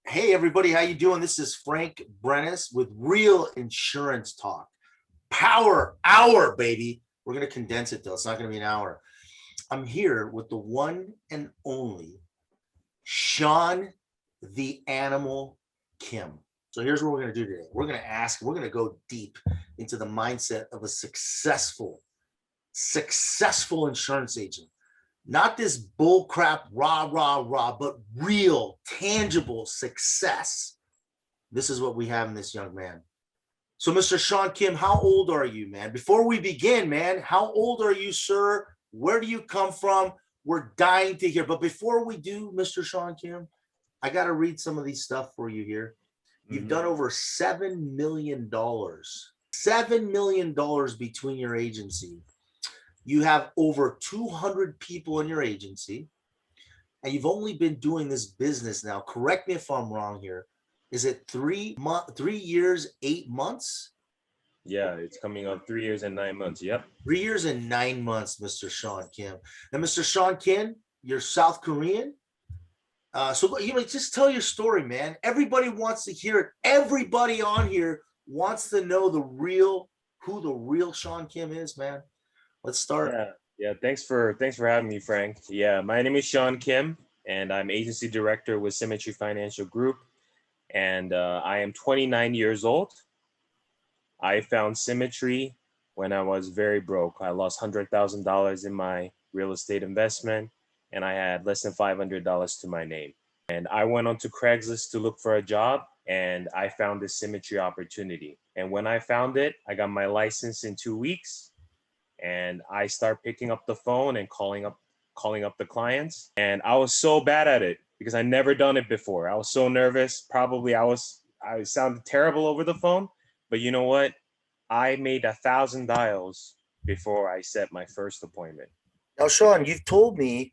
Hey everybody, how you doing? This is Frank Brenes with Real Insurance Talk. Power hour, baby. We're gonna condense it though. It's not gonna be an hour. I'm here with the one and only Sean the Animal Kim. So here's what we're gonna do today. We're gonna go deep into the mindset of a successful insurance agent. Not this bull crap, rah, but real, tangible success. This is what we have in this young man. So, Mr. Sean Kim, how old are you, man? Before we begin, man, how old are you, sir? Where do you come from? We're dying to hear. But before we do, Mr. Sean Kim, I got to read some of these stuff for you here. You've done over $7 million. $7 million between your agency. You have over 200 people in your agency, and you've only been doing this business now. Correct me if I'm wrong here. Is it 3 years, 8 months? Yeah, it's coming up 3 years and 9 months. Yep. 3 years and 9 months, Mr. Sean Kim. Now, Mr. Sean Kim, you're South Korean. So just tell your story, man. Everybody wants to hear it. Everybody on here wants to know who the real Sean Kim is, man. Let's start. Yeah. Thanks for having me, Frank. Yeah, my name is Sean Kim, and I'm agency director with Symmetry Financial Group, and I am 29 years old. I found Symmetry when I was very broke. I lost $100,000 in my real estate investment, and I had less than $500 to my name. And I went onto Craigslist to look for a job, and I found this Symmetry opportunity. And when I found it, I got my license in 2 weeks, and I start picking up the phone and calling up the clients. And I was so bad at it because I never done it before. I was so nervous. Probably I sounded terrible over the phone, but you know what? I made 1,000 dials before I set my first appointment. Now, Sean, you've told me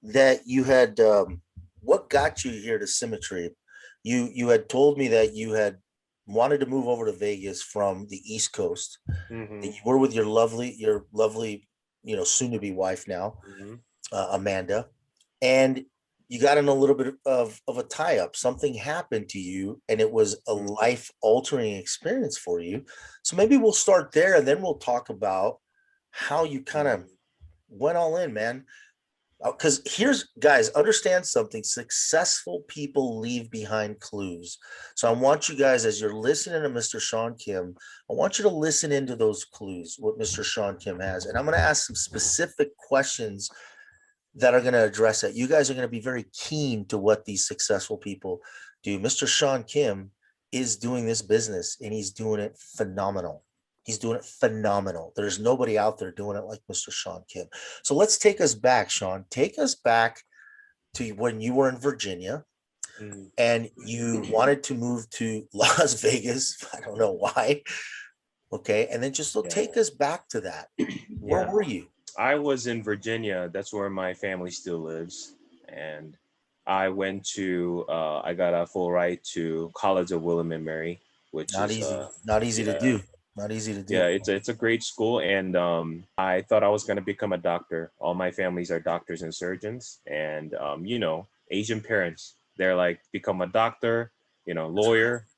that you had what got you here to Symmetry. You had told me that you had wanted to move over to Vegas from the East Coast. Mm-hmm. You were with your lovely, soon to be wife now, Amanda, and you got in a little bit of a tie up. Something happened to you, and it was a life altering experience for you. So maybe we'll start there, and then we'll talk about how you kind of went all in, man. Because guys, understand something. Successful people leave behind clues. So I want you guys, as you're listening to Mr. Sean Kim, I want you to listen into those clues, what Mr. Sean Kim has. And I'm going to ask some specific questions that are going to address that. You guys are going to be very keen to what these successful people do. Mr. Sean Kim is doing this business, and he's doing it phenomenal. He's doing it phenomenal. There's nobody out there doing it like Mr. Sean Kim. So let's take us back, Sean. Take us back to when you were in Virginia and you wanted to move to Las Vegas. I don't know why. Okay. And then take us back to that. Where were you? I was in Virginia. That's where my family still lives. And I got a full ride to College of William and Mary, which not is easy. Not easy to do. Not easy to do. Yeah, it's a great school, and I thought I was going to become a doctor. All my families are doctors and surgeons, and Asian parents, they're like, become a doctor, lawyer,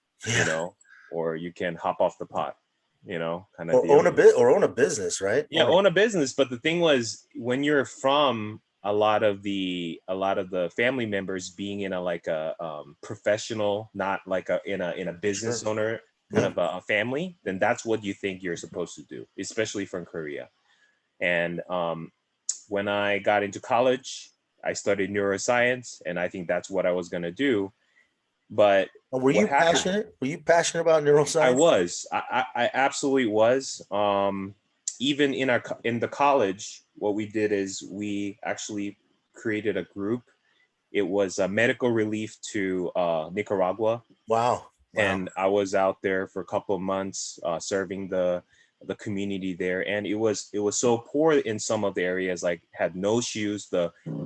or you can hop off the pot, kind of own a business, right? Yeah, own a business. But the thing was, when you're from a lot of the family members being in a professional, not like in a business owner kind of a family, then that's what you think you're supposed to do, especially from Korea. And when I got into college, I studied neuroscience, and I think that's what I was going to do. But were you passionate? Were you passionate about neuroscience? I was. I absolutely was. Even in the college, what we did is we actually created a group. It was a medical relief to Nicaragua. Wow. And I was out there for a couple of months serving the community there, and it was so poor in some of the areas, like had no shoes,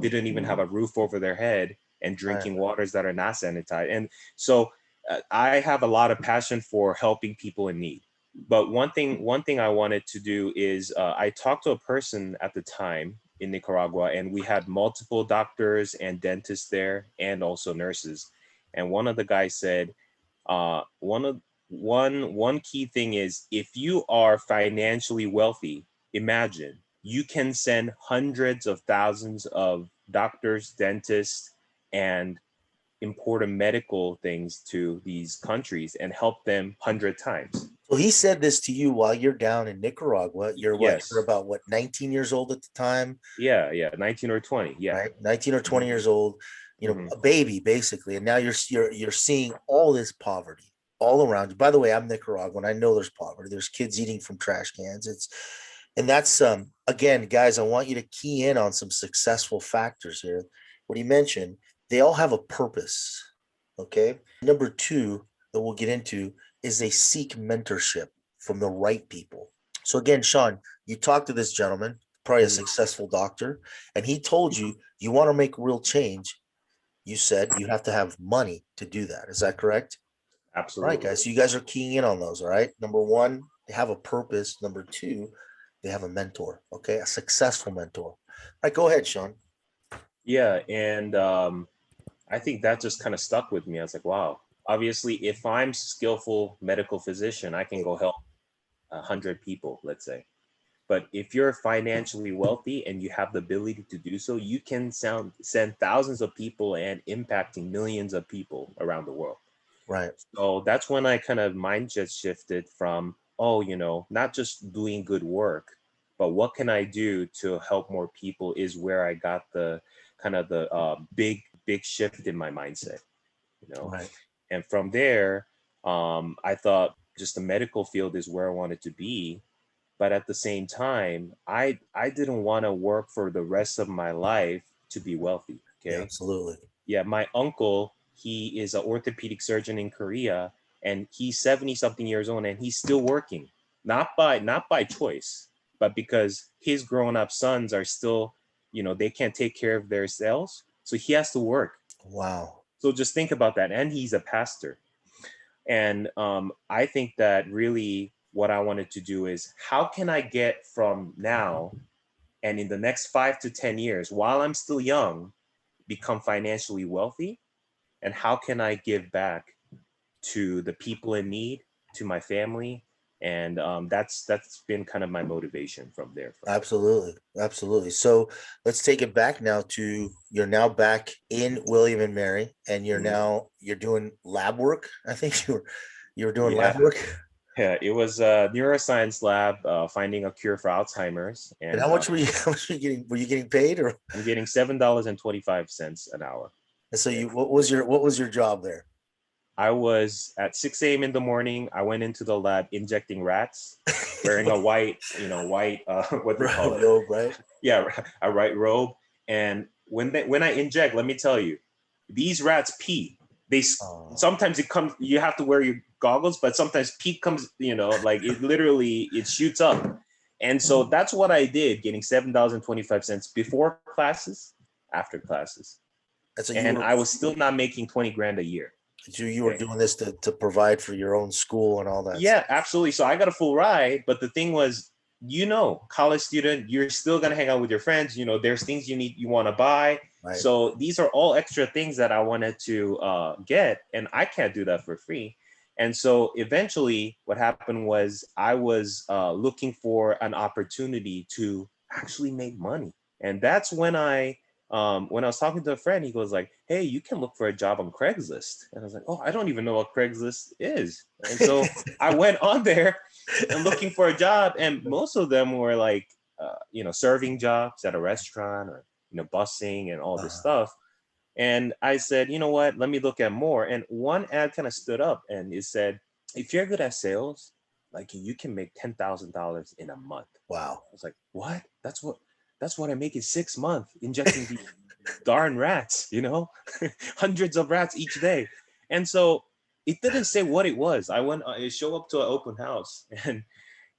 didn't even have a roof over their head, and drinking waters that are not sanitized. And so I have a lot of passion for helping people in need. But one thing I wanted to do is I talked to a person at the time in Nicaragua, and we had multiple doctors and dentists there, and also nurses. And one of the guys said, one key thing is, if you are financially wealthy, imagine you can send hundreds of thousands of doctors, dentists, and important medical things to these countries and help them 100 times. So he said this to you while you're down in Nicaragua. You're what? You're Yes. about what, 19 years old at the time, Yeah, 19 or 20. Yeah. right? 19 or 20 years old, Hmm. a baby basically. And now you're seeing all this poverty all around you. By the way, I'm Nicaraguan. I know there's poverty. There's kids eating from trash cans. And that's again, guys, I want you to key in on some successful factors here. What he mentioned, they all have a purpose. Okay. Number two that we'll get into is they seek mentorship from the right people. So again, Sean, you talked to this gentleman, probably a Hmm. successful doctor, and he told you you want to make real change. You said you have to have money to do that. Is that correct? All right, Absolutely. guys. So you guys are keying in on those. All right. Number one, they have a purpose. Number two, they have a mentor. Okay. A successful mentor. All right. Go ahead, Sean. Yeah, and I think that just kind of stuck with me. I was like, wow. Obviously, if I'm skillful medical physician, I can go help 100 people, let's say. But if you're financially wealthy and you have the ability to do so, you can send thousands of people and impacting millions of people around the world. Right. So that's when I kind of mind just shifted from, oh, not just doing good work, but what can I do to help more people, is where I got the kind of the big shift in my mindset, you know. Right. And from there, I thought just the medical field is where I wanted to be. But at the same time, I didn't want to work for the rest of my life to be wealthy. Yeah. Okay. Absolutely. Yeah, my uncle, he is an orthopedic surgeon in Korea, and he's 70 something years old, and he's still working. Not by choice, but because his grown up sons are still, they can't take care of themselves. So he has to work. Wow. So just think about that. And he's a pastor. And I think that really what I wanted to do is, how can I get from now and in the next 5 to 10 years, while I'm still young, become financially wealthy? And how can I give back to the people in need, to my family? And that's been kind of my motivation from there, Frank. Absolutely. Absolutely. So let's take it back now to you're now back in William and Mary, and Mhm. you're doing lab work. I think you were doing Yeah, lab work. yeah. It was a neuroscience lab finding a cure for Alzheimer's, And and how much were you how much were you getting? Were you getting paid or I'm getting $7.25 an hour. and so Okay. you what was your job there? I was at 6 a.m. in the morning. I went into the lab injecting rats, wearing a white, what they call it. Robe, right? Yeah, a white robe. And when I inject, let me tell you, these rats pee. Oh, Sometimes it comes. You have to wear your goggles, but sometimes pee comes. Like it shoots up. And so that's what I did, getting $7.25 before classes, after classes, and so and I was still not making 20 grand a year. you were Okay. doing this to provide for your own school and all that stuff. Yeah, absolutely. So I got a full ride, but the thing was, college student, you're still gonna hang out with your friends. There's things you want to buy. Right. So these are all extra things that I wanted to get, and I can't do that for free. And so eventually, what happened was I was looking for an opportunity to actually make money, and that's when I was talking to a friend, he goes like, "Hey, you can look for a job on Craigslist." And I was like, "Oh, I don't even know what Craigslist is." And so I went on there and looking for a job, and most of them were like, serving jobs at a restaurant, or busing and all this Uh, stuff. And I said, you know what? Let me look at more. And one ad kind of stood up, and it said, "If you're good at sales, like you can make $10,000 in a month." wow. I was like, "What? That's what I make in 6 months injecting these darn rats, hundreds of rats each day." And so it didn't say what it was. I show up to an open house, and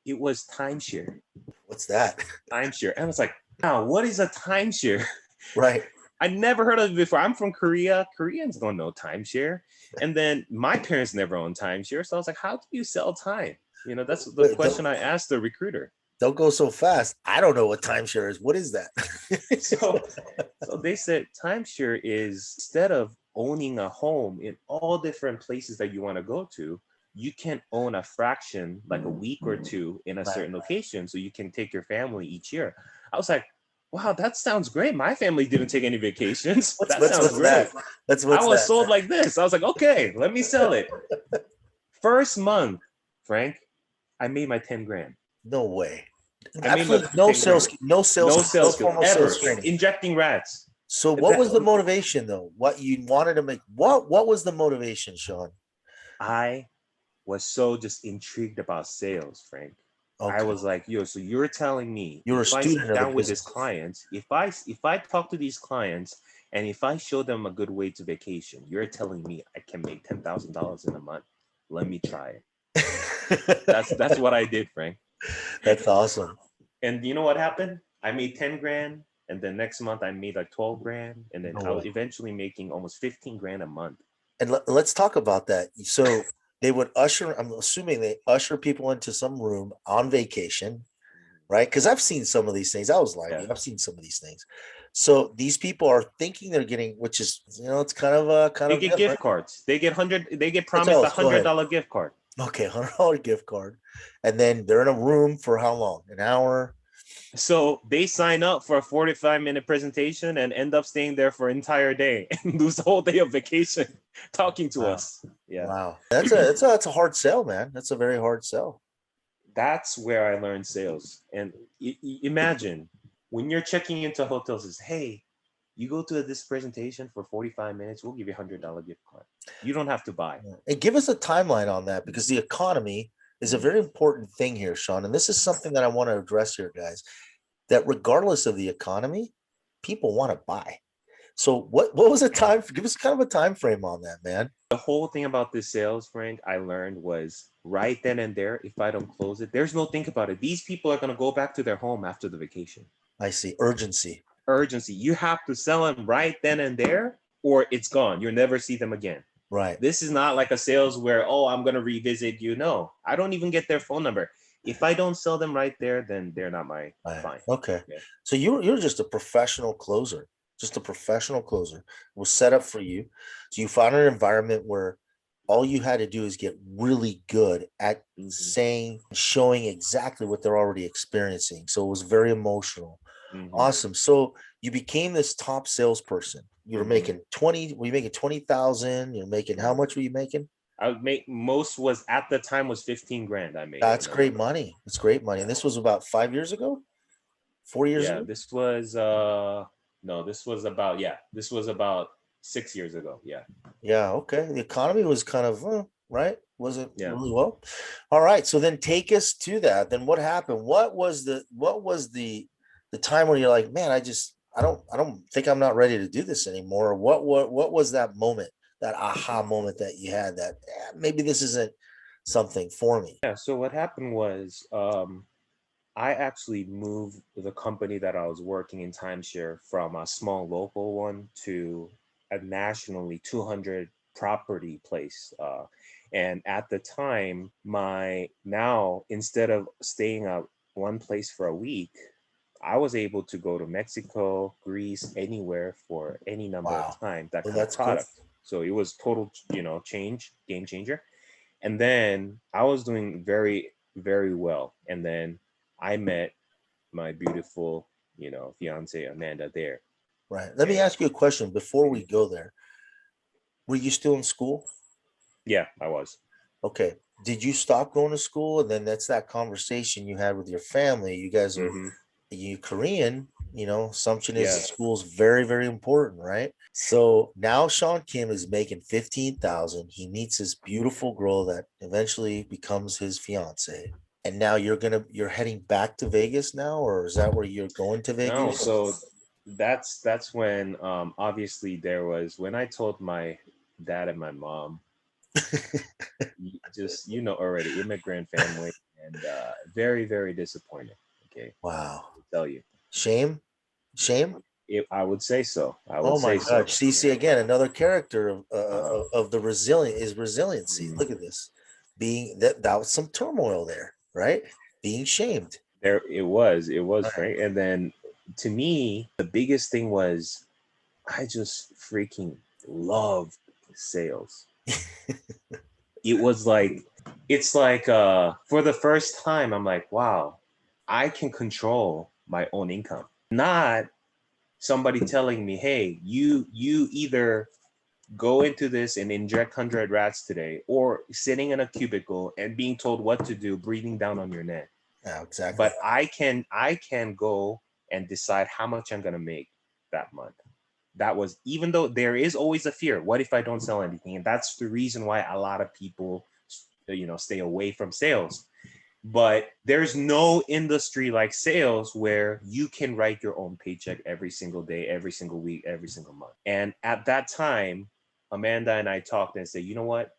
it was timeshare. What's that? Timeshare. And I was like, now what is a timeshare? Right. I never heard of it before. I'm from Korea. Koreans don't know timeshare. And then my parents never owned timeshare. So I was like, how do you sell time? That's the Wait, question I asked the recruiter. don't go so fast. I don't know what timeshare is. What is that? So, so they said timeshare is, instead of owning a home in all different places that you want to go to, you can own a fraction, like a week or two in a Right. certain location, so you can take your family each year. I was like, wow, that sounds great. My family didn't take any vacations. That sounds What's great. that? What's I was that? sold like this. I was like, okay, let me sell it. First month, Frank, I made my 10 grand. No way. I made my Absolutely no 10 sales, grand. No no sales skills formal ever. sales training. Injecting rats. So what That was the motivation though? What you wanted to make? What was the motivation, Sean? I was so just intrigued about sales, Frank. I Okay. was like, yo, so you're telling me You're a if I sit student of the down with this business. client, if I talk to these clients and if I show them a good way to vacation, you're telling me I can make $10,000 in a month. Let me try it. That's what I did, Frank. That's awesome. And you know what happened? I made 10 grand, and then next month I made like 12 grand, and then No I was way. eventually making almost 15 grand a month. And let's talk about that. So they would usher, I'm assuming they usher people into some room on vacation, right? Because I've seen some of these things. I was like, Yeah. I've seen some of these things. So these people are thinking they're getting, which is, it's kind of They get different. gift cards. They get promised tell a us, go ahead. $100 gift card. Okay, $100 gift card, and then they're in a room for how long? An hour? So they sign up for a 45-minute presentation and end up staying there for an entire day and lose the whole day of vacation talking to Wow. us. Yeah. Wow, that's a hard sell, man. That's a very hard sell. That's where I learned sales. And imagine when you're checking into hotels, is, hey, you go to this presentation for 45 minutes, we'll give you $100 gift card. You don't have to buy. And give us a timeline on that, because the economy is a very important thing here, Sean. And this is something that I want to address here, guys, that regardless of the economy, people want to buy. So what was the time? Give us kind of a time frame on that, man. The whole thing about this sales, Frank, I learned was right then and there, if I don't close it, there's no think about it. These people are going to go back to their home after the vacation. I see. Urgency. Urgency. You have to sell them right then and there, or it's gone. You'll never see them again. Right. This is not like a sales where, oh, I'm going to revisit you. No, I don't even get their phone number. If I don't sell them right there, then they're not my client. Okay. Yeah. So you're just a professional closer, just a professional closer. It was set up for you. So you found an environment where all you had to do is get really good at saying, showing exactly what they're already experiencing. So it was very emotional. Awesome. So you became this top salesperson. You were making 20, were you making 20,000? You're making, how much were you making? I would make, most was at the time was 15 grand I made. That's great money. It's great money. And this was about 5 years ago, 4 years ago. This was no, this was about 6 years ago. Yeah. Okay. The economy was kind of right. Wasn't really well. All right. So then take us to that. Then what happened? What was the time where you're like, man, I don't think I'm not ready to do this anymore. What was that moment, that aha moment that you had, that maybe this isn't something for me? Yeah. So what happened was, I actually moved the company that I was working in timeshare from a small local one to a nationally 200 property place. And at the time, instead of staying at one place for a week, I was able to go to Mexico, Greece, anywhere for any number of time. That kind of product. Cool. So it was total, game changer. And then I was doing very, very well. And then I met my beautiful, fiance Amanda there. Right. Let me ask you a question before we go there. Were you still in school? Yeah, I was. Okay. Did you stop going to school? And then that's that conversation you had with your family. You guys are you Korean, assumption is school's very, very important, right? So now Sean Kim is making 15,000. He meets this beautiful girl that eventually becomes his fiance. And now you're heading back to Vegas now, or is that where you're going to Vegas? No, so that's when obviously there was, when I told my dad and my mom, just already immigrant family, and very, very disappointed. Okay. Wow. I'll tell you. Shame? I would say so. Oh my God. See again, another character of the resiliency. Look at this. being that was some turmoil there, right? Being shamed. There it was, Right. Frank. And then to me, the biggest thing was I just freaking loved sales. It was like, it's like for the first time, I'm like, wow, I can control my own income. Not somebody telling me, hey, you either go into this and inject 100 rats today, or sitting in a cubicle and being told what to do, breathing down on your neck. Yeah, exactly. But I can go and decide how much I'm gonna make that month. That was, even though there is always a fear, what if I don't sell anything? And that's the reason why a lot of people, stay away from sales. But there's no industry like sales where you can write your own paycheck every single day, every single week, every single month. And at that time, Amanda and I talked and said, you know what?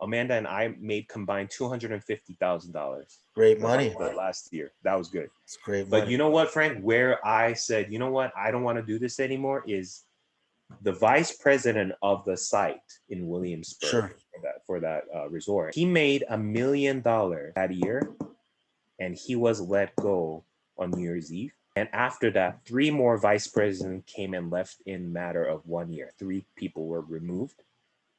Amanda and I made combined $250,000 Great for money. the last year. That was good. It's great But money. you know what, Frank? Where I said, you know what? I don't want to do this anymore is the vice president of the site in Williamsburg Sure. for that resort. He made $1 million that year, and he was let go on New Year's Eve. And after that, three more vice presidents came and left in matter of 1 year. Three people were removed.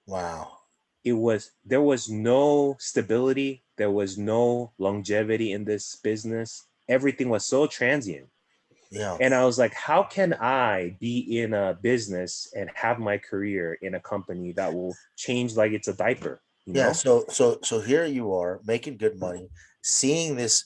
Wow. There was no stability, there was no longevity in this business. Everything was so transient. Yeah. And I was like, how can I be in a business and have my career in a company that will change like it's a diaper, you Yeah. know? So here you are making good money, seeing this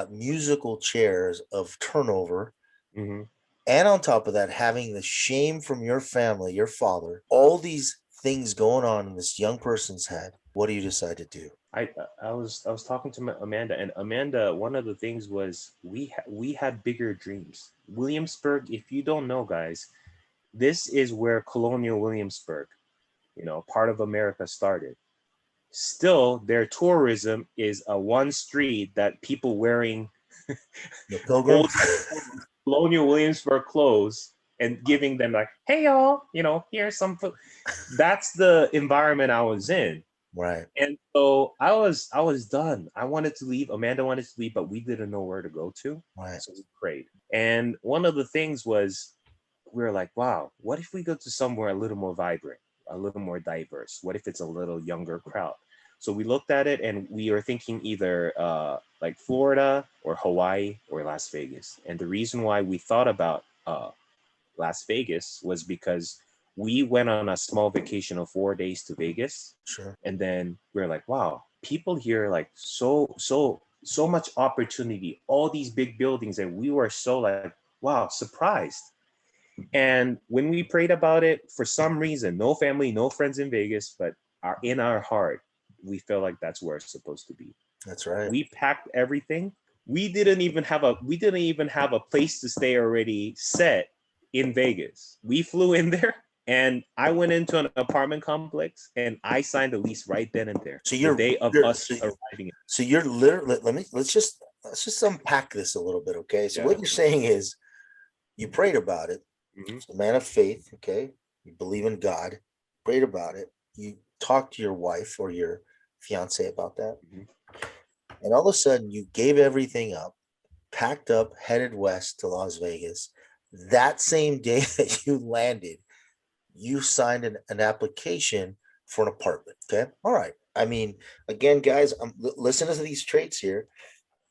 musical chairs of turnover, Mm-hmm. and on top of that, having the shame from your family, your father, all these things going on in this young person's head. What do you decide to do? I was talking to Amanda, and Amanda, one of the things was we had bigger dreams. Williamsburg, if you don't know, guys, this is where colonial Williamsburg, part of America started. Still, their tourism is a one street that people wearing The pilgrim. old colonial Williamsburg clothes and giving them like, hey y'all, here's some food. That's the environment I was in. Right. And so I was done. I wanted to leave. Amanda wanted to leave, but we didn't know where to go to. Right. So we prayed. And one of the things was, we were like, wow, what if we go to somewhere a little more vibrant, a little more diverse? What if it's a little younger crowd? So we looked at it and we were thinking either like Florida or Hawaii or Las Vegas. And the reason why we thought about Las Vegas was because we went on a small vacation of 4 days to Vegas. Sure. And then we are like, wow, people here like so much opportunity, all these big buildings, and we were so like, wow, surprised. And when we prayed about it, for some reason, no family, no friends in Vegas, but in our heart, we felt like that's where it's supposed to be. That's right. We packed everything. We didn't even have a place to stay already set in Vegas. We flew in there, and I went into an apartment complex and I signed the lease right then and there. So The you're day of you're us so, arriving. so you're literally let's just unpack this a little bit, okay? So Yeah. what you're saying is you prayed about it. Mm-hmm. It's a man of faith, okay? You believe in God, prayed about it. You talked to your wife or your fiance about that, Mm-hmm. and all of a sudden you gave everything up, packed up, headed west to Las Vegas. That same day that you landed, you signed an application for an apartment. Okay. All right. I mean, again, guys, listen to these traits here.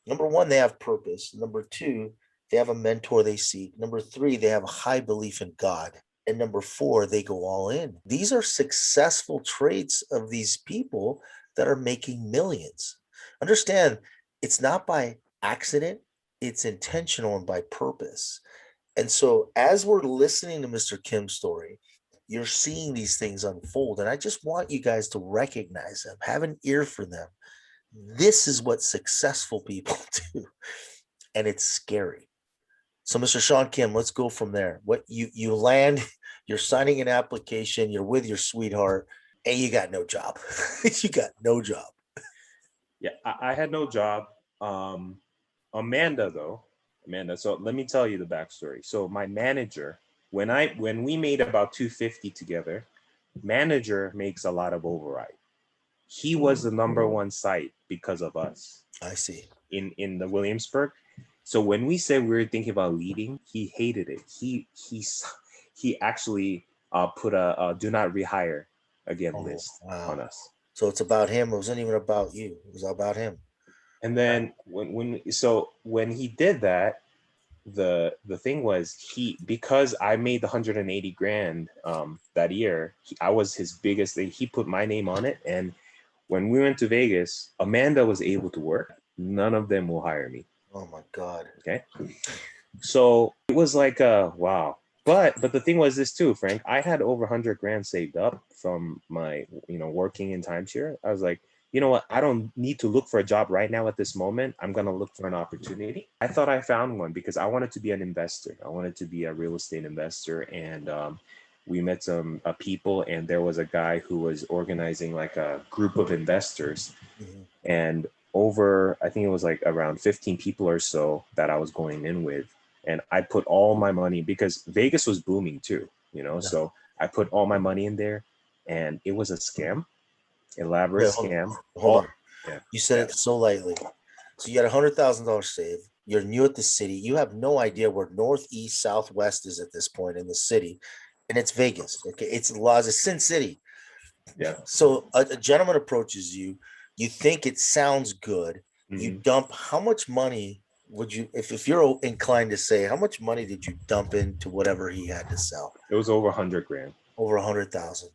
Number one, they have purpose. Number two, they have a mentor they seek. Number three, they have a high belief in God. And number four, they go all in. These are successful traits of these people that are making millions. Understand, it's not by accident, it's intentional and by purpose. And so, as we're listening to Mr. Kim's story, you're seeing these things unfold. And I just want you guys to recognize them, have an ear for them. This is what successful people do. And it's scary. So, Mr. Sean Kim, let's go from there. What you land, you're signing an application, you're with your sweetheart, and you got no job. You got no job. Yeah, I had no job. Um, Amanda. So let me tell you the backstory. So my manager, when we made about 250 together, manager makes a lot of override. he was the number one site because of us I see. in the Williamsburg. So when we said we were thinking about leaving, he hated it. He actually put a do not rehire again Oh, list on wow. us. So it's about him. It wasn't even about you. It was about him. And then when he did that, the thing was, because I made the 180 grand that year, I was his biggest thing. He put my name on it, and when we went to Vegas, Amanda was able to work. None of them will hire me. Oh my God. Okay, so it was like wow. But the thing was this too, Frank. I had over 100 grand saved up from my working in timeshare. I was like, you know what? I don't need to look for a job right now at this moment. I'm gonna look for an opportunity. I thought I found one because I wanted to be an investor. I wanted to be a real estate investor, and we met some people, and there was a guy who was organizing like a group of investors, Mhm. and over, I think it was like around 15 people or so that I was going in with. And I put all my money because Vegas was booming too, Yeah. so I put all my money in there, and it was a scam, elaborate Wait, scam. hold on. All Yeah, You said yeah. it so lightly. So you got $100,000 saved. You're new at the city. You have no idea where northeast, southwest is at this point in the city, and it's Vegas. Okay, it's Las, it's Sin City. Yeah. So a gentleman approaches you. You think it sounds good. You Mhm. dump. How much money would you, if you're inclined to say, how much money did you dump into whatever he had to sell? It was over 100 grand. Over 100,000.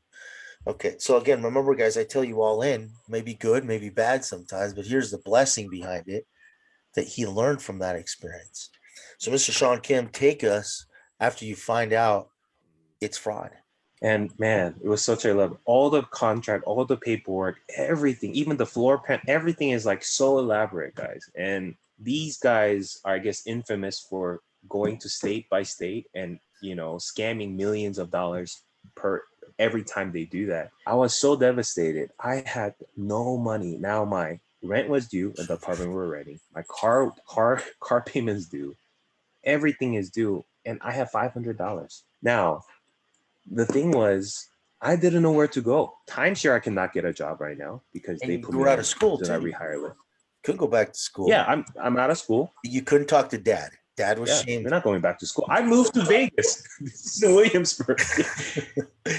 Okay, so again, remember, guys, I tell you all in, maybe good, maybe bad sometimes, but here's the blessing behind it, that he learned from that experience. So, Mr. Sean Kim, take us after you find out it's fraud. And man, it was such a love. All the contract, all the paperwork, everything, even the floor plan, everything is like so elaborate, guys. And these guys are, I guess, infamous for going to state by state and scamming millions of dollars per every time they do that. I was so devastated. I had no money. Now my rent was due at the apartment we were renting. My car payments due. Everything is due, and I have $500. Now the thing was, I didn't know where to go. Timeshare, I cannot get a job right now because they And put you me were out on of school do not too. rehire list. Couldn't go back to school. Yeah, I'm out of school. You couldn't talk to dad. Dad was Yeah, shamed. we're not going back to school. I moved to Vegas. This is in Williamsburg,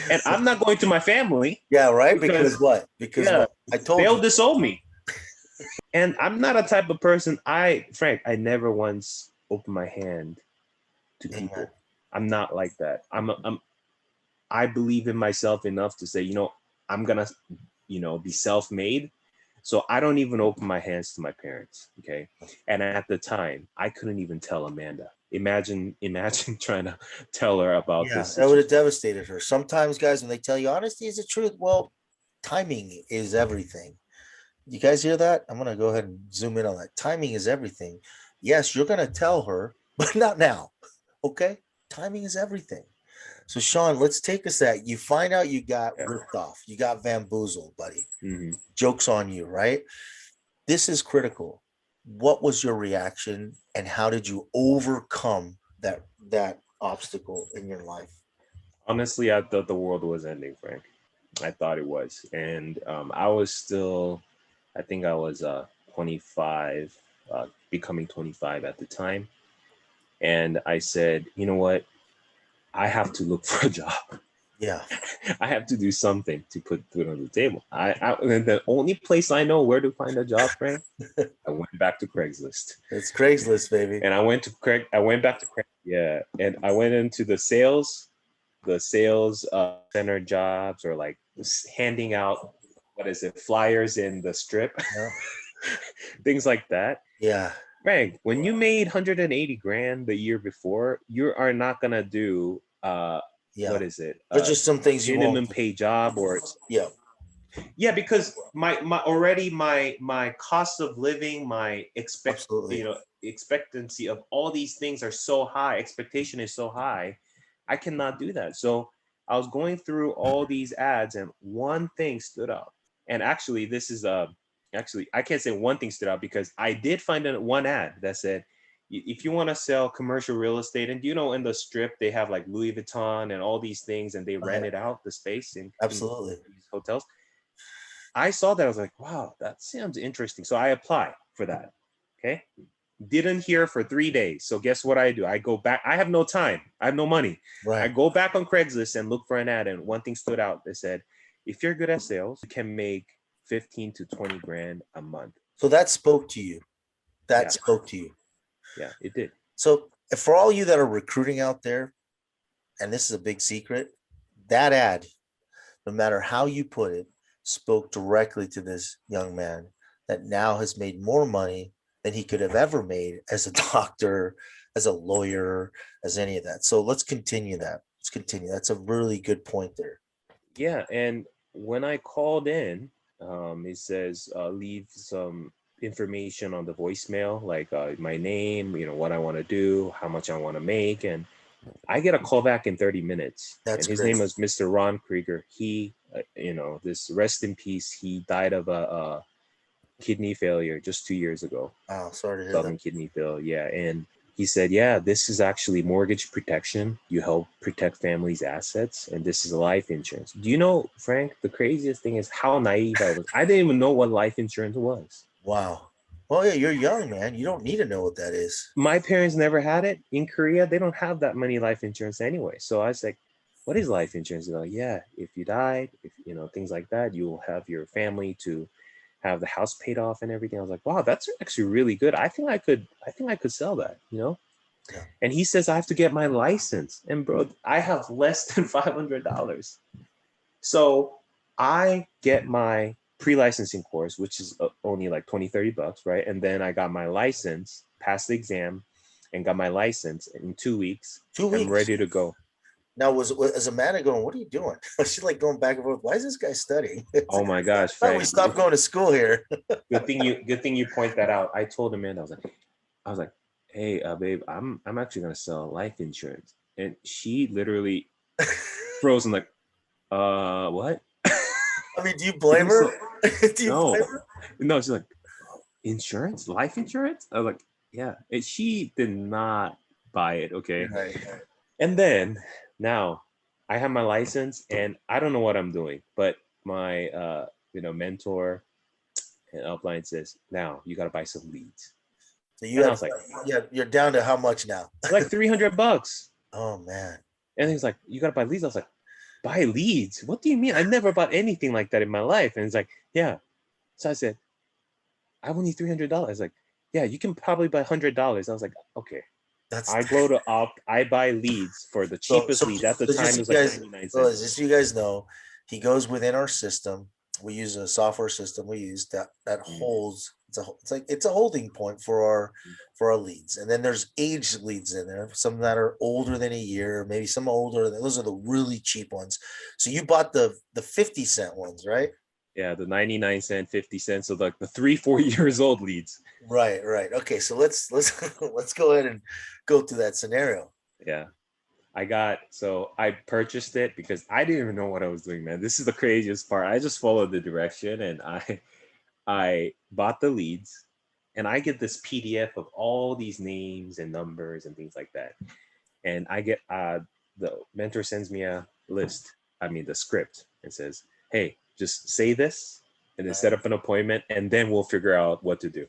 and I'm not going to my family Yeah, right. because Because what? Because yeah, what? I told they'll you. disown me. And I'm not a type of person. Frank, I never once opened my hand to Amen. people. I'm not like that. I believe in myself enough to say, I'm gonna, be self-made. So I don't even open my hands to my parents. Okay. And at the time, I couldn't even tell Amanda. Imagine trying to tell her about Yeah, this that would have situation. devastated her. Sometimes, guys, when they tell you honesty is the truth, well, timing is everything. You guys hear that? I'm gonna go ahead and zoom in on that. Timing is everything. Yes, you're gonna tell her, but not now. Okay? Timing is everything. So, Sean, let's take us that. You find out you got Yeah. ripped off. You got bamboozled, buddy. Hmm. Joke's on you, right? This is critical. What was your reaction and how did you overcome that obstacle in your life? Honestly, I thought the world was ending, Frank. I thought it was. And I was still, I think I was 25, becoming 25 at the time. And I said, you know what? I have to look for a job. Yeah. I have to do something to put food on the table. And the only place I know where to find a job, Frank, I went back to Craigslist. It's Craigslist, baby. And I went back to Craig. Yeah, and I went into the sales center jobs, or like handing out, what is it, flyers in the strip, Yeah. things like that. Yeah. Frank, when you made 180 grand the year before, you are not gonna do Yeah. what is it? There's just some things you won't Minimum do. pay job, or Yeah. yeah, because my already my cost of living, my Absolutely. expectancy of all these things are so high, expectation is so high, I cannot do that. So I was going through all these ads, and one thing stood out. And actually, this is actually, I can't say one thing stood out because I did find one ad that said, if you want to sell commercial real estate, and in the strip they have like Louis Vuitton and all these things, and they Oh, rent yeah. it out, the space in Absolutely. these hotels. I saw that. I was like, wow, that sounds interesting. So I apply for that. Okay. Didn't hear for 3 days. So guess what I do? I go back. I have no time. I have no money. I Right. go back on Craigslist and look for an ad. And one thing stood out. They said, if you're good at sales, you can make 15 to 20 grand a month. So that spoke to you. That Yeah. spoke to you. Yeah, it did. So for all you that are recruiting out there, and this is a big secret, that ad, no matter how you put it, spoke directly to this young man that now has made more money than he could have ever made as a doctor, as a lawyer, as any of that. So let's continue that. Let's continue. That's a really good point there. Yeah, and when I called in, it says leave some information on the voicemail, like my name, what I want to do, how much I want to make, and I get a call back in 30 minutes. That's And his great. name was Mr. Ron Krieger. He, this rest in peace. He died of a kidney failure just 2 years ago. Wow, sorry to hear Sudden that. kidney failure. Yeah, and he said, yeah, this is actually mortgage protection. You help protect families' assets, and this is life insurance. Do you know, Frank, the craziest thing is how naive I was. I didn't even know what life insurance was. Wow. Well, yeah, you're young, man. You don't need to know what that is. My parents never had it. In Korea, they don't have that many life insurance anyway. So I was like, what is life insurance? They're like, yeah, if you died, if things like that, you will have your family to have the house paid off and everything. I was like, wow, that's actually really good. I think I could sell that, Yeah. And he says I have to get my license. And bro, I have less than $500. So I get my pre-licensing course, which is only like 20, $30, right? And then I got my license, passed the exam, and got my license in 2 weeks. 2 weeks. I'm ready to go. Now, was Amanda going, what are you doing? She's like going back and forth. Why is this guy studying? Oh my gosh, I thought we Frank. stopped going to school here. Good thing you point that out. I told Amanda, I was like, hey, babe, I'm actually gonna sell life insurance. And she literally frozen like, what? I mean, do you blame her? Do you No, blame her? no, she's like, insurance, life insurance. I was like, yeah. And she did not buy it. Okay. Right. And then now I have my license and I don't know what I'm doing, but my mentor and upline says, now you gotta buy some leads. So you And I have, was like, yeah, you're down to how much now? like $300. Oh man. And he's like, you gotta buy leads. I was like, buy leads? What do you mean? I never bought anything like that in my life. And he's like, yeah. So I said, I will need $300. Like, yeah, you can probably buy $100. I was like, okay. That's I go to I buy leads for the cheapest lead. At the time, it was like 99 cents. Just so you guys know, he goes within our system. We use a software system we use that holds. It's a holding point for our leads, and then there's aged leads in there. Some that are older than a year, maybe some older. Those are the really cheap ones. So you bought the 50-cent ones, right? Yeah, the 99 cent, 50 cents. So like the 3-4 years old leads. Right. Okay, so let's let's go ahead and go through that scenario. Yeah. I purchased it because I didn't even know what I was doing, man. This is the craziest part. I just followed the direction and I bought the leads and I get this PDF of all these names and numbers and things like that. And I get the mentor sends me a list, the script, and says, hey, just say this and then set up an appointment and then we'll figure out what to do.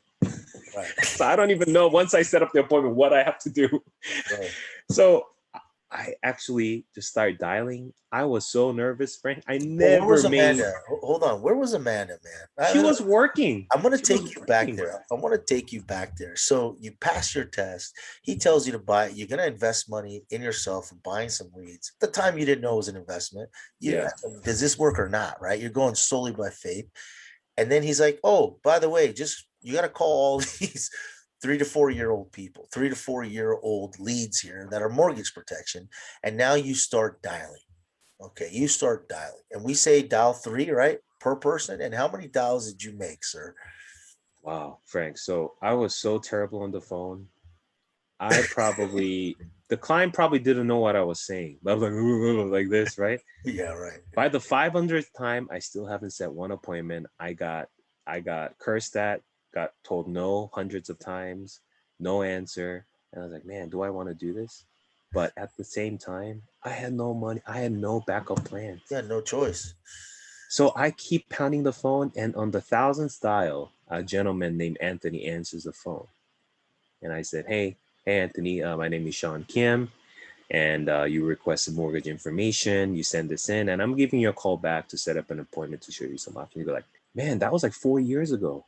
Right. So I don't even know once I set up the appointment what I have to do. Right. So I actually just started dialing. I was so nervous, Frank. I Well, never where was made. Amanda? Hold on. Where was Amanda, man? She was working. I'm going to She was take you back working. there. I want to take you back there. So you pass your test. He tells you to buy. You're going to invest money in yourself and buying some leads. At the time, you didn't know it was an investment. Yeah. Does this work or not? Right. You're going solely by faith. And then he's like, oh, by the way, you got to call all these 3 to 4 year old people, 3 to 4 year old leads here that are mortgage protection. And now you start dialing. Okay. You start dialing. And we say dial 3, right? Per person. And how many dials did you make, sir? Wow, Frank. So I was so terrible on the phone. The client probably didn't know what I was saying. But I was like this, right? Yeah, right. By the 500th time, I still haven't set one appointment. I got cursed at, got told no hundreds of times, no answer. And I was like, man, do I want to do this? But at the same time, I had no money. I had no backup plan. Yeah, no choice. So I keep pounding the phone, and on the 1000th dial, a gentleman named Anthony answers the phone. And I said, hey Anthony, my name is Sieun Kim, and you requested mortgage information. You send this in, and I'm giving you a call back to set up an appointment to show you some options. You go like, man, that was like 4 years ago.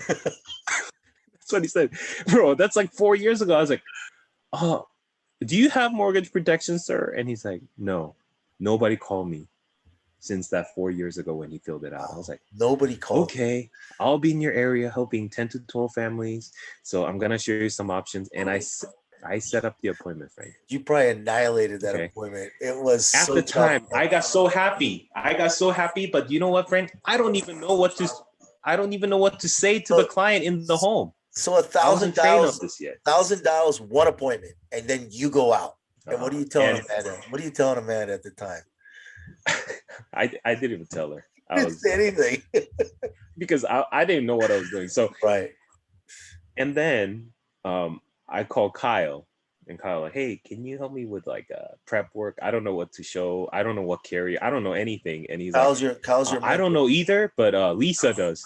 That's what he said. Bro, that's like 4 years ago. I was like, oh, do you have mortgage protection, sir? And he's like, no, nobody called me since that 4 years ago when he filled it out. I was like, Nobody called. Okay, I'll be in your area helping 10 to 12 families. So I'm going to show you some options. And I set up the appointment, Frank. You probably annihilated that Okay. appointment. It was At so the tough. time, I got so happy. But you know what, Frank? I don't even know what to say to the client in the home. So I wasn't trained on this yet. $1,000, one appointment, and then you go out. And what are you telling Amanda? What are you telling Amanda at the time? I didn't even tell her. I didn't say anything. Because I didn't know what I was doing. So right. And then I called Kyle, and Kyle like, hey, can you help me with like prep work? I don't know what to show. I don't know what carrier. I don't know anything. And he's Kyle's like, your I don't know either, but Lisa does.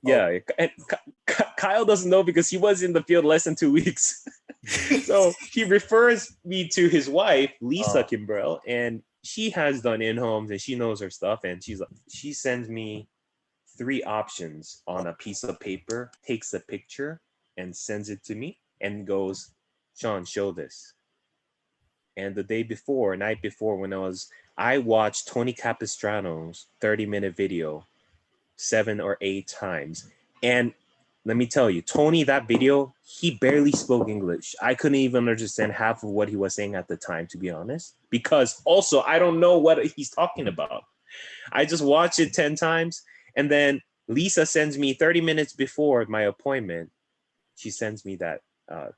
Yeah, and Kyle doesn't know because he was in the field less than 2 weeks. So he refers me to his wife, Lisa Kimbrell, and she has done in-homes and she knows her stuff. And she sends me 3 options on a piece of paper, takes a picture and sends it to me and goes, Sean, show this. And the night before, when I watched Tony Capistrano's 30-minute video 7 or 8 times. And let me tell you, Tony, that video, he barely spoke English. I couldn't even understand half of what he was saying at the time, to be honest, because also I don't know what he's talking about. I just watched it 10 times. And then Lisa sends me 30 minutes before my appointment. She sends me that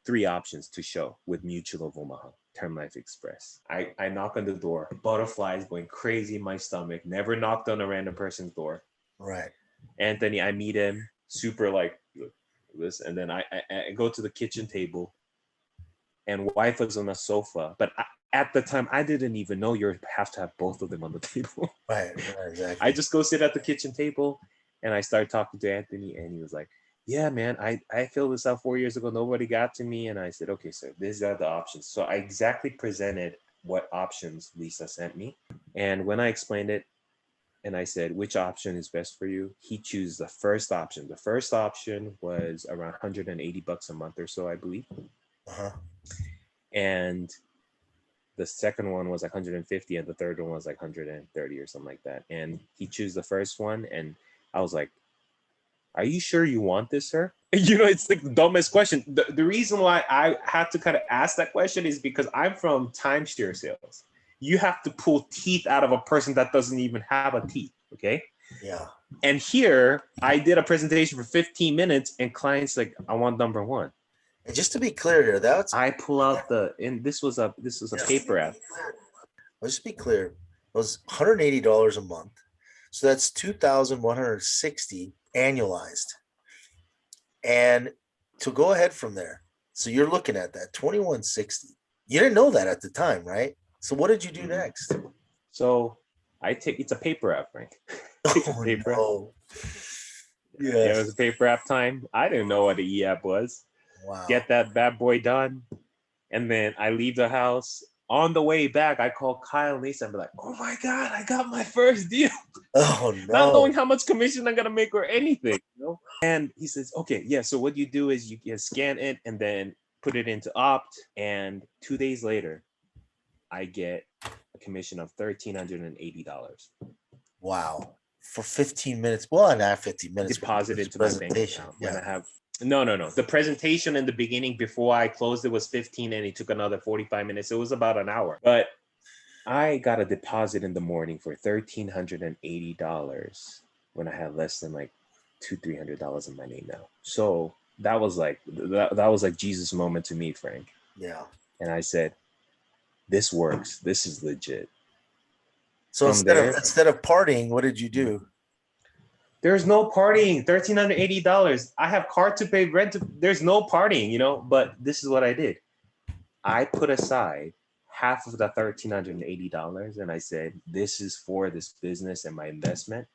3 options to show with Mutual of Omaha, Term Life Express. I knock on the door, butterflies going crazy in my stomach, never knocked on a random person's door. Right. Anthony, I meet him, super like this. And then I go to the kitchen table and wife was on the sofa. But at the time, I didn't even know you have to have both of them on the table. Right, exactly. I just go sit at the kitchen table and I start talking to Anthony and he was like, yeah, man, I filled this out 4 years ago. Nobody got to me. And I said, okay, sir, these are the options. So I exactly presented what options Lisa sent me. And when I explained it and I said, which option is best for you? He chose the first option. The first option was around $180 a month or so, I believe. Uh-huh. And the second one was like 150 and the third one was like 130 or something like that. And he chose the first one. And I was like, are you sure you want this, sir? You know, it's like the dumbest question. The reason why I had to kind of ask that question is because I'm from timeshare sales. You have to pull teeth out of a person that doesn't even have a teeth, okay? Yeah. And here, I did a presentation for 15 minutes and clients like, I want number 1. And just to be clear here, I pull out this was a paper app. Let's just be clear. It was $180 a month. So that's $2,160 annualized. And to go ahead from there, so you're looking at that $2,160. You didn't know that at the time, right? So what did you do next? So it's a paper app, Frank. Paper no. Yeah, it was a paper app time. I didn't know what an e-app was. Wow. Get that bad boy done. And then I leave the house. On the way back, I call Kyle and Lisa and be like, oh my God, I got my first deal. Oh no. Not knowing how much commission I'm gonna make or anything, you know? And he says, okay, yeah. So what you do is you scan it and then put it into Opt. And 2 days later, I get a commission of $1,380. Wow. For 15 minutes. Well, not 15 minutes. Deposit into my bank account. Yeah. When I have no. The presentation in the beginning before I closed it was 15 and it took another 45 minutes. It was about an hour. But I got a deposit in the morning for $1,380 when I had less than like $200-$300 in my name now. So that was like Jesus moment to me, Frank. Yeah. And I said, this works. This is legit. So instead of partying, what did you do? There's no partying. $1,380. I have car to pay, rent. There's no partying, you know. But this is what I did. I put aside half of the $1,380, and I said, this is for this business and my investment,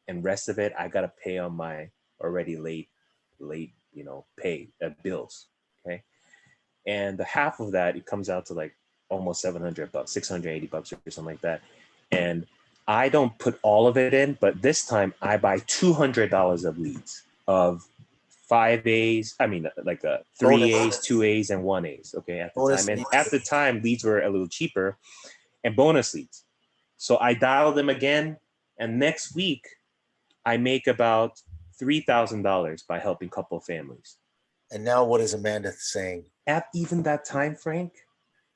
and rest of it I gotta pay on my already late pay bills. Okay, and the half of that, it comes out to like almost $700, $680 or something like that. And I don't put all of it in, but this time I buy $200 of leads of 5As. I mean, like 3As, 2As, and 1As. Okay, at the Bonus time, and leads. at the time, leads were a little cheaper, and bonus leads. So I dial them again, and next week I make about $3,000 by helping couple families. And now what is Amanda saying? At even that time, Frank,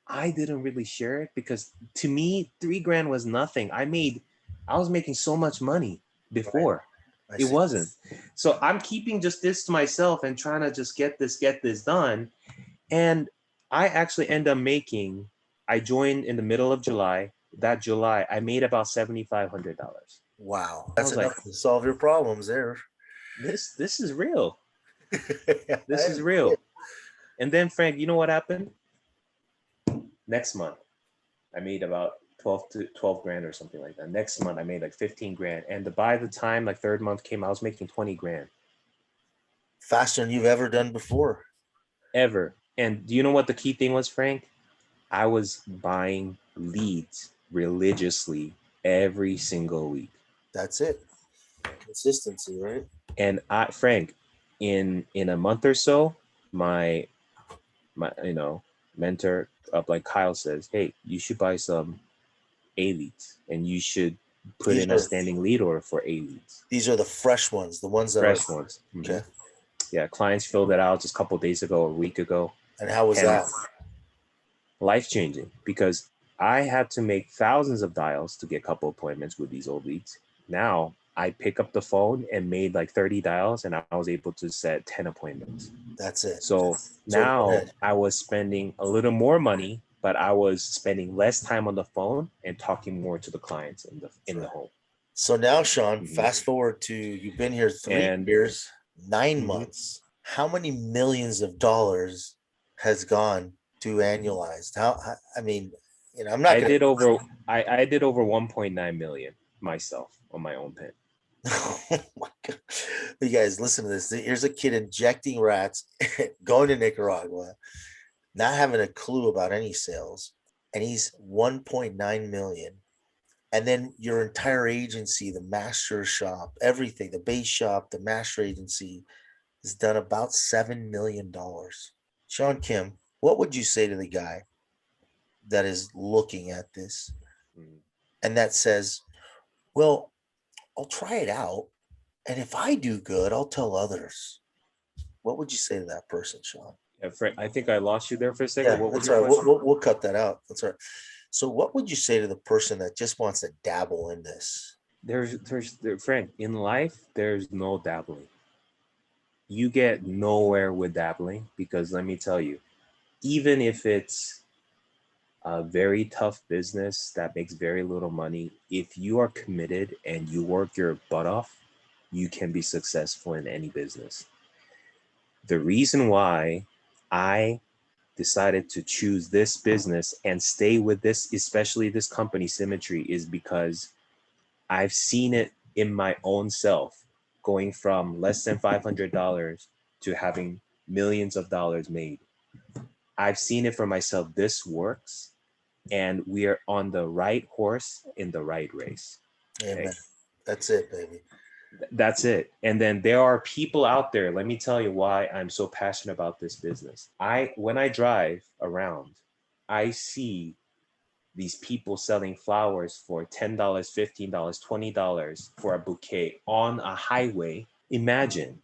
I didn't really share it because to me, $3,000 was nothing. I was making so much money before. Right. It wasn't. So I'm keeping just this to myself and trying to just get this done. And I actually end up making, I joined in the middle of July. That July, I made about $7,500. Wow. That's enough like, to solve your problems there. This is real. This is real. And then, Frank, you know what happened? Next month, I made about 12 grand or something like that. Next month, I made like 15 grand. And by the time like third month came, I was making 20 grand. Faster than you've ever done before. Ever. And do you know what the key thing was, Frank? I was buying leads religiously every single week. That's it. Consistency, right? And Frank, in a month or so, my mentor up like Kyle says, hey, you should buy some A leads and you should put in a standing lead order for A leads. These are the fresh ones, the ones that fresh ones. Okay. Yeah, clients filled it out just a couple of days ago, a week ago. And how was that? Life-changing, because I had to make thousands of dials to get a couple appointments with these old leads. Now I pick up the phone and made like 30 dials and I was able to set 10 appointments. That's it. So now I was spending a little more money, but I was spending less time on the phone and talking more to the clients in the home. So now, Sean, fast forward to, you've been here 3 years, 9 months. How many millions of dollars has gone to annualized? I mean, I'm not. I did over 1.9 million myself on my own pen. Oh my God. You guys, listen to this. Here's a kid injecting rats, going to Nicaragua, not having a clue about any sales, and he's 1.9 million. And then your entire agency, the master shop, everything, the base shop, the master agency, has done about $7 million. Sieun Kim, what would you say to the guy that is looking at this and that says, well, I'll try it out, and if I do good, I'll tell others? What would you say to that person, Sean? Yeah, Frank, I think I lost you there for a second. Yeah, that's all right. We'll cut that out. That's all right. So what would you say to the person that just wants to dabble in this? Frank, in life, there's no dabbling. You get nowhere with dabbling, because let me tell you, even if it's a very tough business that makes very little money, if you are committed and you work your butt off, you can be successful in any business. The reason why I decided to choose this business and stay with this, especially this company, Symmetry, is because I've seen it in my own self, going from less than $500 to having millions of dollars made. I've seen it for myself. This works, and we are on the right horse in the right race. Amen. Okay? That's it, baby. That's it. And then there are people out there. Let me tell you why I'm so passionate about this business. When I drive around, I see these people selling flowers for $10, $15, $20 for a bouquet on a highway. Imagine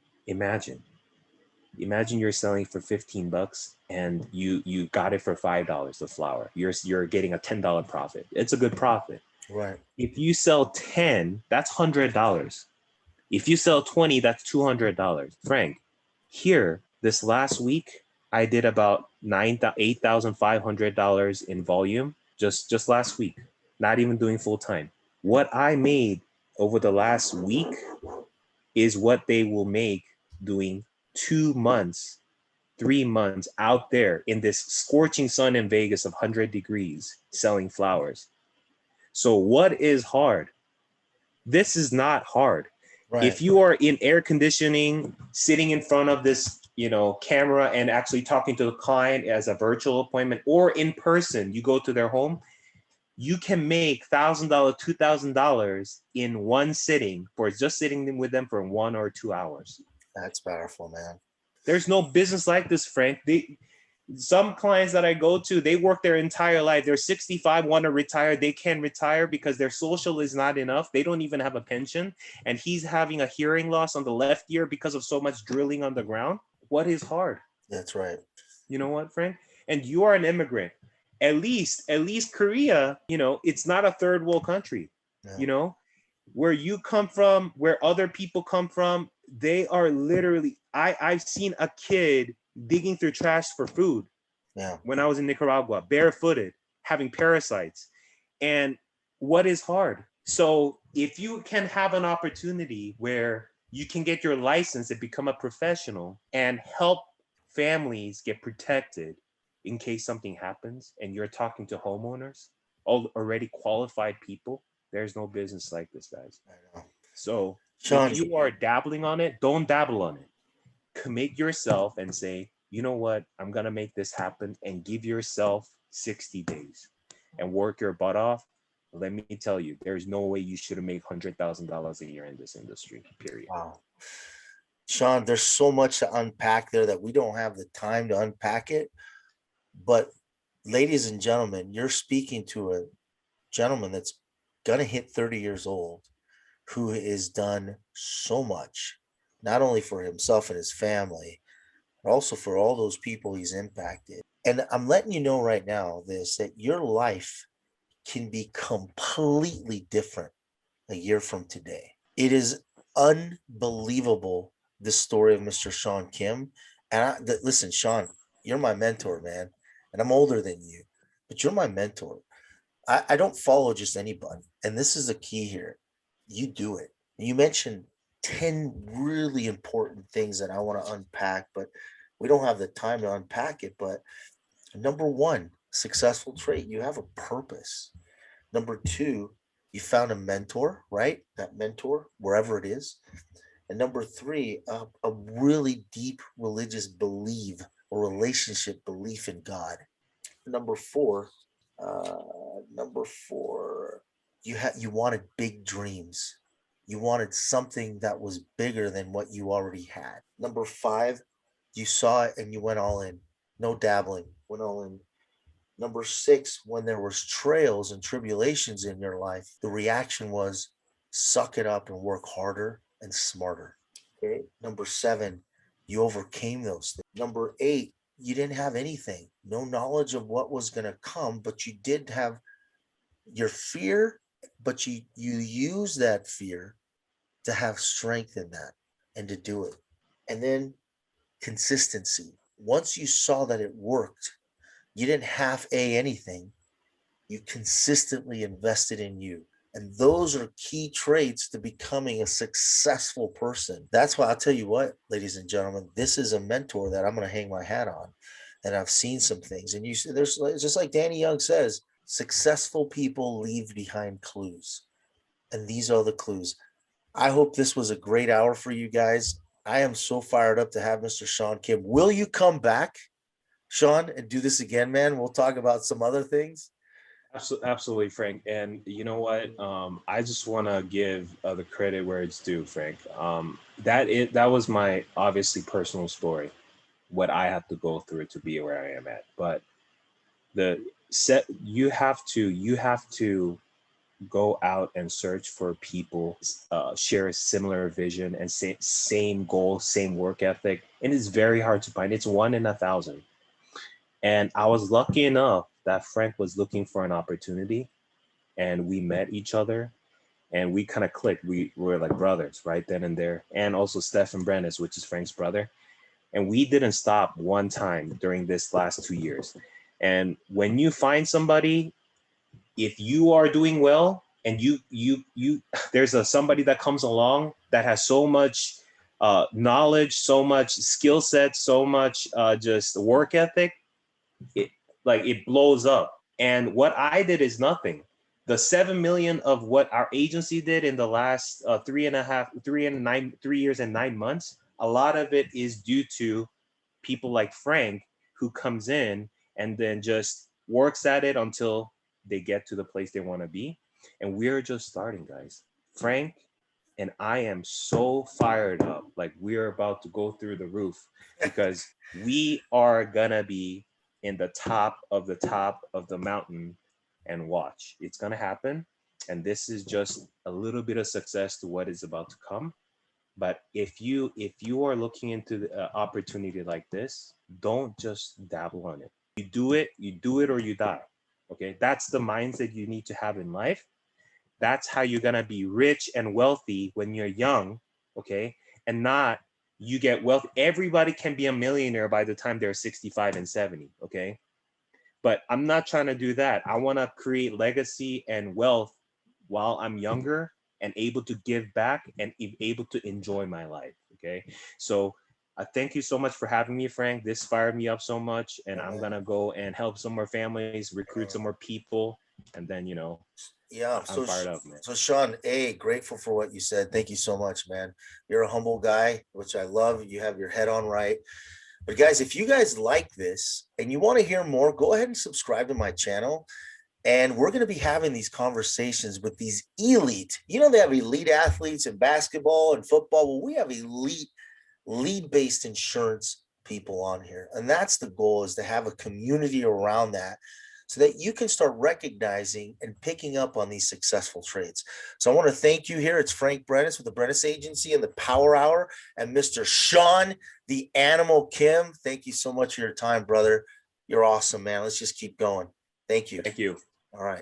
you're selling for $15 and you got it for $5, the flower. You're getting a $10 profit. It's a good profit. Right. If you sell 10, that's $100. If you sell 20, that's $200. Frank, here, this last week, I did about $8,500 in volume just last week, not even doing full time. What I made over the last week is what they will make doing 2 months 3 months out there in this scorching sun in Vegas of 100 degrees selling flowers. So what is hard? This is not hard. Right. If you are in air conditioning, sitting in front of this, camera and actually talking to the client as a virtual appointment or in person, you go to their home, you can make $1,000, $2,000 in one sitting for just sitting with them for 1 or 2 hours. That's powerful, man. There's no business like this, Frank. Some clients that I go to, they work their entire life. They're 65, want to retire. They can't retire because their social is not enough. They don't even have a pension. And he's having a hearing loss on the left ear because of so much drilling on the ground. What is hard? That's right. You know what, Frank? And you are an immigrant. At least Korea, it's not a third world country. Yeah. Where you come from, where other people come from, they are literally, I've seen a kid digging through trash for food. Yeah. When I was in Nicaragua, barefooted, having parasites. And what is hard? So if you can have an opportunity where you can get your license and become a professional and help families get protected in case something happens, and you're talking to homeowners, already qualified people, there's no business like this, guys. I know. So Sean, if you are dabbling on it, don't dabble on it. Commit yourself and say, you know what, I'm going to make this happen, and give yourself 60 days and work your butt off. Let me tell you, there's no way you should have made $100,000 a year in this industry, period. Wow. Sean, there's so much to unpack there that we don't have the time to unpack it. But ladies and gentlemen, you're speaking to a gentleman that's going to hit 30 years old, who has done so much, not only for himself and his family, but also for all those people he's impacted. And I'm letting you know right now that your life can be completely different a year from today. It is unbelievable, the story of Mr. Sieun Kim. And listen, Sean, you're my mentor, man. And I'm older than you, but you're my mentor. I don't follow just anybody. And this is the key here. You do it. You mentioned 10 really important things that I want to unpack, but we don't have the time to unpack it. But number one, successful trait, you have a purpose. Number two, you found a mentor, right? That mentor, wherever it is. And number three, a really deep religious belief or relationship belief in God. Number four, you wanted big dreams. You wanted something that was bigger than what you already had. Number five, you saw it and you went all in. No dabbling, went all in. Number six, when there was trails and tribulations in your life, the reaction was suck it up and work harder and smarter. Okay. Number seven, you overcame those things. Number eight, you didn't have anything, no knowledge of what was going to come, but you did have your fear, but you use that fear to have strength in that and to do it. And then consistency. Once you saw that it worked, you didn't half anything. You consistently invested in you. And those are key traits to becoming a successful person. That's why I'll tell you what, ladies and gentlemen, this is a mentor that I'm going to hang my hat on. And I've seen some things. And there's just like Danny Young says, successful people leave behind clues. And these are the clues. I hope this was a great hour for you guys. I am so fired up to have Mr. Sieun Kim. Will you come back, Sean, and do this again, man? We'll talk about some other things. Absolutely, Frank. And you know what? I just want to give the credit where it's due, Frank. That was my obviously personal story, what I have to go through to be where I am at. But you have to go out and search for people, share a similar vision and same goal, same work ethic. And it's very hard to find. It's 1 in 1,000. And I was lucky enough that Frank was looking for an opportunity, and we met each other and we kind of clicked. We were like brothers right then and there. And also Stephen Brenes, which is Frank's brother. And we didn't stop one time during this last 2 years. And when you find somebody, if you are doing well and you there's somebody that comes along that has so much knowledge, so much skill set, so much just work ethic. It blows up. And what I did is nothing. The 7 million of what our agency did in the last 3 years and 9 months, a lot of it is due to people like Frank, who comes in and then just works at it until they get to the place they want to be. And we're just starting, guys. Frank and I am so fired up. Like, we're about to go through the roof because we are gonna be in the top of the mountain, and watch. It's gonna happen. And this is just a little bit of success to what is about to come. But if you are looking into the opportunity like this, don't just dabble on it. You do it or you die. Okay, that's the mindset you need to have in life. That's how you're gonna be rich and wealthy when you're young. Okay, and not you get wealth. Everybody can be a millionaire by the time they're 65 and 70. Okay, but I'm not trying to do that. I want to create legacy and wealth while I'm younger and able to give back and able to enjoy my life. Okay. So I thank you so much for having me, Frank. This fired me up so much. And I'm going to go and help some more families, recruit some more people. And then, Yeah. I'm fired up, man. So Sean, grateful for what you said. Thank you so much, man. You're a humble guy, which I love. You have your head on right. But guys, if you guys like this and you want to hear more, go ahead and subscribe to my channel. And we're going to be having these conversations with these elite, they have elite athletes in basketball and football. Well, we have elite lead-based insurance people on here. And that's the goal, is to have a community around that so that you can start recognizing and picking up on these successful trades. So I want to thank you here. It's Frank Brenes with the Brenes Agency and the Power Hour, and Mr. Sean, the Animal Kim. Thank you so much for your time, brother. You're awesome, man. Let's just keep going. Thank you. Thank you. All right.